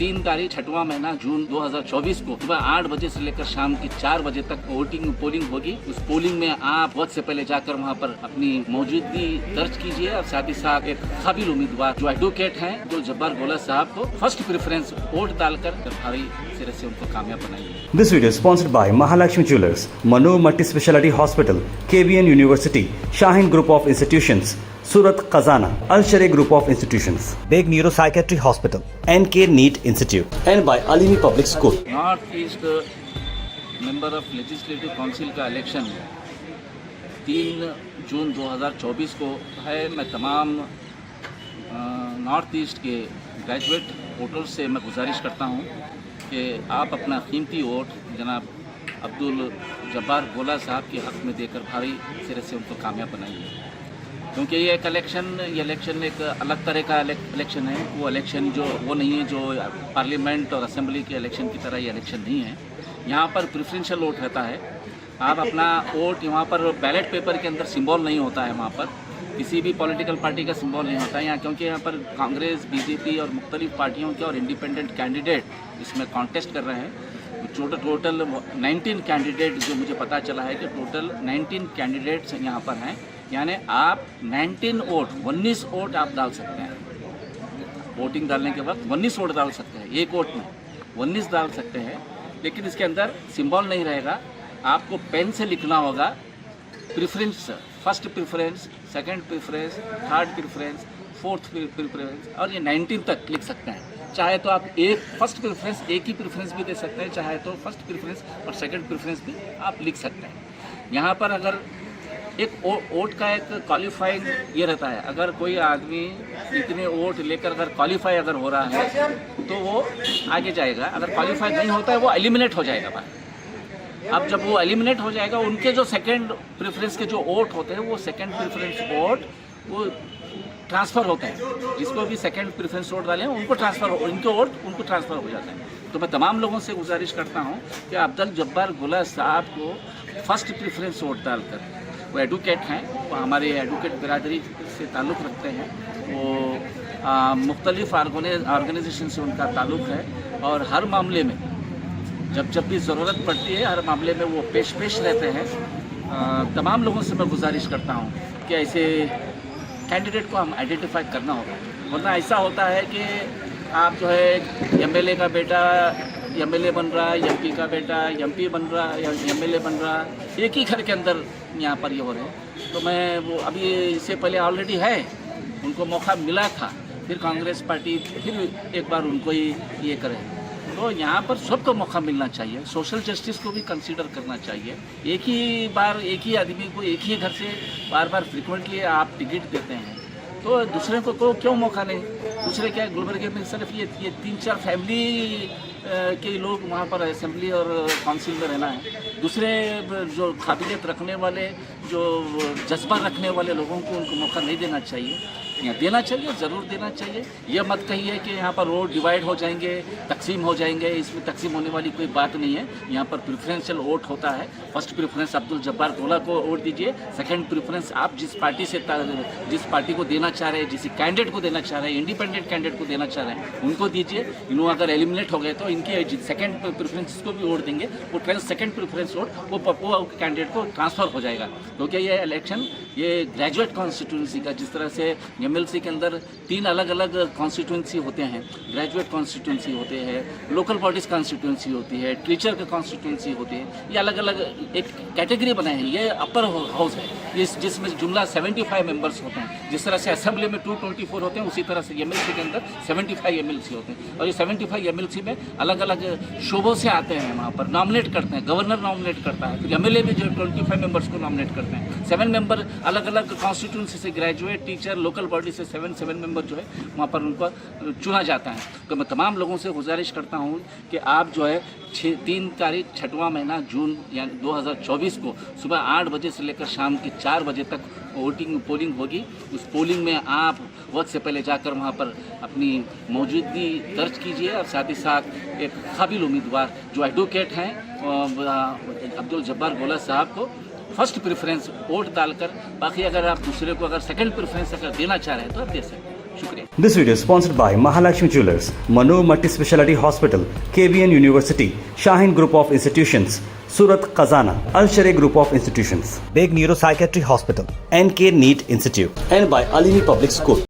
3 तारीख 6वां महीना जून 2024 को सुबह 8 बजे से लेकर शाम की 4 बजे तक पोलिंग होगी। उस पोलिंग में आप वक्त से पहले जाकर वहां पर अपनी मौजूदगी दर्ज कीजिए और साथ ही साथ एक काबिल उम्मीदवार जो एडवोकेट हैं अब्दुल जब्बार गोला साहब को फर्स्ट प्रेफरेंस वोट डालकर भारी सिरे से उनको कामयाब बनाइए। This video is sponsored by Mahalakshmi Jewelers, Mano Multi Speciality Hospital, KBN University, Shaheen Group of Institutions, Surat Khazana, Al Sharia Group of Institutions, Beg Neuropsychiatry Hospital, NK NEET Institute, and by Alimi Public School. North east member of legislative council का election 3 जून 2024 को है। मैं तमाम north east के graduate voters से मैं गुजारिश करता हूं कि आप अपना कीमती वोट जनाब अब्दुल जब्बार गोला साहब के हक़ में देकर भारी सिरे से उनको कामयाब बनाइए, क्योंकि ये इलेक्शन एक अलग तरह का इलेक्शन है। वो इलेक्शन वो नहीं है जो पार्लियामेंट और असेंबली के इलेक्शन की तरह ये इलेक्शन नहीं है। यहाँ पर प्रेफरेंशियल वोट रहता है। आप अपना वोट यहाँ पर बैलेट पेपर के अंदर सिंबल नहीं होता है, वहाँ पर किसी भी पॉलिटिकल पार्टी का सिंबल नहीं होता है यहाँ, क्योंकि यहाँ पर कांग्रेस, बीजेपी और मुख्तलिफ पार्टियों के और इंडिपेंडेंट कैंडिडेट इसमें कॉन्टेस्ट कर रहे हैं। टोटल 19 कैंडिडेट जो मुझे पता चला है कि टोटल 19 कैंडिडेट्स यहाँ पर हैं, यानी आप 19 वोट आप डाल सकते हैं। वोटिंग डालने के वक्त 19 वोट डाल सकते हैं, एक वोट में 19 डाल सकते हैं, लेकिन इसके अंदर सिंबल नहीं रहेगा। आपको पेन से लिखना होगा preference, first preference, second preference, third preference, fourth preference और ये 19 तक लिख सकते हैं। चाहे तो आप एक फर्स्ट प्रेफरेंस, एक ही प्रेफरेंस भी दे सकते हैं, चाहे तो फर्स्ट प्रेफरेंस और सेकंड प्रेफरेंस भी आप लिख सकते हैं। यहाँ पर अगर एक वोट का एक क्वालिफाइंग ये रहता है, अगर कोई आदमी इतने वोट लेकर अगर क्वालिफाई अगर हो रहा है तो वो आगे जाएगा, अगर क्वालिफाई नहीं होता है वो एलिमिनेट हो जाएगा बाहर। अब जब वो एलिमिनेट हो जाएगा, उनके जो सेकंड प्रेफरेंस के जो वोट होते हैं वो सेकंड प्रेफरेंस वोट वो ट्रांसफ़र होते हैं। जिसको भी सेकंड प्रेफरेंस वोट डाले उनको उनके वोट उनको ट्रांसफ़र हो जाते हैं। तो मैं तमाम लोगों से गुजारिश करता हूँ कि अब्दुल जब्बार गोला साहब को फर्स्ट प्रेफरेंस वोट डालकर, वो एडवोकेट हैं, वो हमारे एडवोकेट बिरादरी से ताल्लुक़ रखते हैं, वो मुख्तलिफ़ ऑर्गेनाइजेशन से उनका ताल्लुक़ है और हर मामले में जब भी ज़रूरत पड़ती है हर मामले में वो पेश रहते हैं। तमाम लोगों से मैं गुजारिश करता हूँ कि ऐसे कैंडिडेट को हम आइडेंटिफाई करना होगा, वरना ऐसा होता है कि आप जो है एमएलए का बेटा एमएलए बन रहा है, एमपी का बेटा एमपी बन रहा है, एमएलए बन रहा है, एक ही घर के अंदर यहाँ पर ये हो रहे हैं। तो मैं वो अभी इससे पहले ऑलरेडी है, उनको मौका मिला था, फिर कांग्रेस पार्टी फिर एक बार उनको ही ये करे। तो यहाँ पर सबको मौका मिलना चाहिए, सोशल जस्टिस को भी कंसीडर करना चाहिए। एक ही बार एक ही आदमी को एक ही घर से बार बार फ्रिक्वेंटली आप टिकट देते हैं, तो दूसरे को क्यों मौका नहीं? दूसरे क्या गुलबर्गे में सिर्फ ये 3-4 फैमिली के लोग वहाँ पर असेंबली और काउंसिल में रहना है। दूसरे जो काबिलियत रखने वाले, जो जज्बा रखने वाले लोगों को उनको मौका नहीं देना चाहिए। यहाँ देना चाहिए, ज़रूर देना चाहिए। ये मत कहिए कि यहाँ पर रोड डिवाइड हो जाएंगे, तकसीम हो जाएंगे, इसमें तकसीम होने वाली कोई बात नहीं है। यहाँ पर प्रेफरेंशियल वोट होता है। फर्स्ट प्रेफरेंस अब्दुल जब्बार गोला को वोट दीजिए, सेकंड प्रेफरेंस आप जिस पार्टी को देना चाह रहे हैं, जिस कैंडिडेट को देना चाह रहे हैं, इंडिपेंडेंट कैंडिडेट को देना चाह रहे हैं, उनको दीजिए। इन्हों अगर एलिमिनेट हो गए तो इनके सेकंड प्रेफरेंस जिसको भी वोट देंगे वो सेकंड प्रेफरेंस वोट वो कैंडिडेट को ट्रांसफ़र हो जाएगा। क्योंकि ये इलेक्शन ये ग्रेजुएट कॉन्स्टिट्यूंसी का, जिस तरह से एमएलसी के अंदर 3 अलग अलग कॉन्स्टिट्यूंसी होते हैं, ग्रेजुएट कॉन्स्टिट्यूंसी होते हैं, लोकल बॉडीज़ कॉन्स्टिट्यूंसी होती है, टीचर का कॉन्स्टिट्यूंसी होती है, ये अलग अलग एक कैटेगरी बनाए हैं। ये अपर हाउस है जिसमें जुमला 75 मेंबर्स होते हैं। जिस तरह से असेंबली में 224 होते हैं, उसी तरह से एमएलसी के अंदर 75 एमएलसी होते हैं। और ये 75 एमएलसी में अलग अलग शोबों से आते हैं, वहाँ पर नॉमिनेट करते हैं, गवर्नर नॉमिनेट करता है, फिर एमएलए भी जो 25 मेंबर्स को नॉमिनेट करते हैं। 7 मेंबर अलग अलग कॉन्स्टिट्यूंसी से, ग्रेजुएट, टीचर, लोकल बॉडी से 7 मेंबर जो है वहाँ पर उनको चुना जाता है। तो मैं तमाम लोगों से गुजारिश करता हूँ कि आप जो है 3 तारीख 6वां महीना जून यानी 2024 को सुबह 8 बजे से लेकर शाम की 4 बजे तक पोलिंग होगी। उस पोलिंग में आप वक्त से पहले जाकर वहाँ पर अपनी मौजूदगी दर्ज कीजिए और साथ ही साथ एक काबिल उम्मीदवार जो एडवोकेट हैं अब्दुल जब्बार गोला साहब को फर्स्ट प्रेफरेंस वोट डालकर, बाकी अगर आप दूसरे को अगर सेकंड प्रेफरेंस अगर देना चाह रहे हैं तो आप दे सकते हैं। शुक्रिया। This video is sponsored by Mahalakshmi Jewelers, Manu Multi Speciality Hospital, KBN University, Shaheen Group of Institutions, Surat Khazana, Al Sharia Group of Institutions, Beg Neuropsychiatry Hospital, NK NEET Institute, and by Alini Public School.